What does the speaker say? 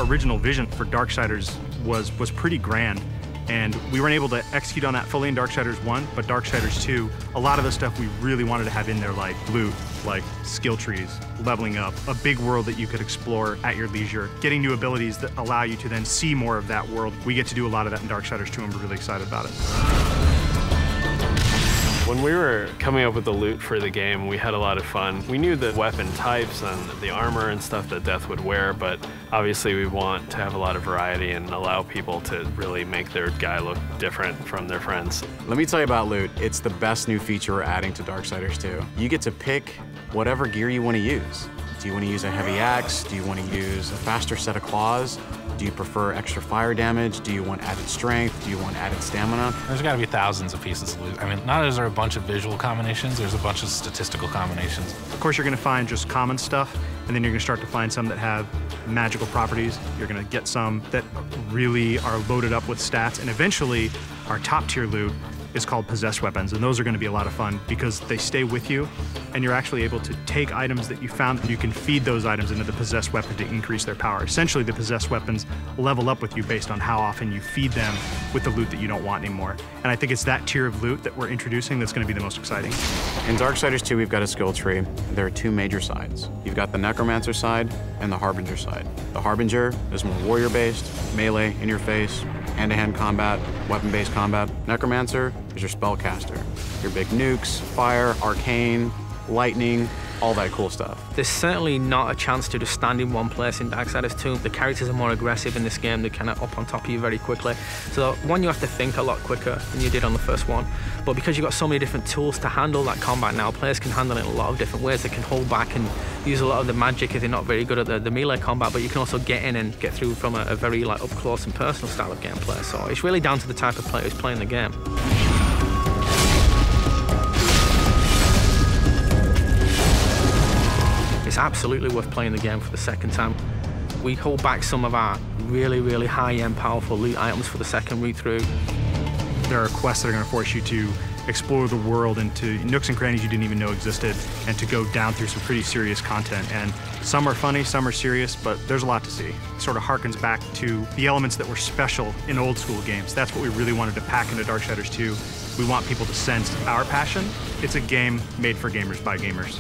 original vision for DarkSiders was pretty grand. And we weren't able to execute on that fully in DarkSiders 1, but DarkSiders 2, a lot of the stuff we really wanted to have in there, like loot, like skill trees, leveling up, a big world that you could explore at your leisure, getting new abilities that allow you to then see more of that world. We get to do a lot of that in DarkSiders 2, and we're really excited about it. When we were coming up with the loot for the game, we had a lot of fun. We knew the weapon types and the armor and stuff that Death would wear, but obviously we want to have a lot of variety and allow people to really make their guy look different from their friends. Let me tell you about loot. It's the best new feature we're adding to DarkSiders 2. You get to pick whatever gear you want to use. Do you want to use a heavy axe? Do you want to use a faster set of claws? Do you prefer extra fire damage? Do you want added strength? Do you want added stamina? There's got to be thousands of pieces of loot. I mean, not only is there a bunch of visual combinations, there's a bunch of statistical combinations. Of course, you're going to find just common stuff, and then you're going to start to find some that have magical properties. You're going to get some that really are loaded up with stats, and eventually, our top-tier loot is called possessed weapons, and those are going to be a lot of fun because they stay with you, and you're actually able to take items that you found, and you can feed those items into the possessed weapon to increase their power. Essentially, the possessed weapons level up with you based on how often you feed them with the loot that you don't want anymore. And I think it's that tier of loot that we're introducing that's going to be the most exciting. In DarkSiders 2, we've got a skill tree. There are two major sides. You've got the Necromancer side and the Harbinger side. The Harbinger is more warrior-based, melee, in-your-face, hand-to-hand combat, weapon-based combat. Necromancer is your spellcaster. Your big nukes, fire, arcane, lightning, all that cool stuff. There's certainly not a chance to just stand in one place in DarkSiders 2. The characters are more aggressive in this game. They're kind of up on top of you very quickly. So one, you have to think a lot quicker than you did on the first one. But because you've got so many different tools to handle that combat now, players can handle it in a lot of different ways. They can hold back and use a lot of the magic if they're not very good at the melee combat, but you can also get in and get through from a very up close and personal style of gameplay. So it's really down to the type of player who's playing the game. It's absolutely worth playing the game for the second time. We hold back some of our really high-end, powerful loot items for the second read-through. There are quests that are going to force you to explore the world into nooks and crannies you didn't even know existed, and to go down through some pretty serious content. And some are funny, some are serious, but there's a lot to see. It sort of harkens back to the elements that were special in old school games. That's what we really wanted to pack into DarkSiders 2. We want people to sense our passion. It's a game made for gamers by gamers.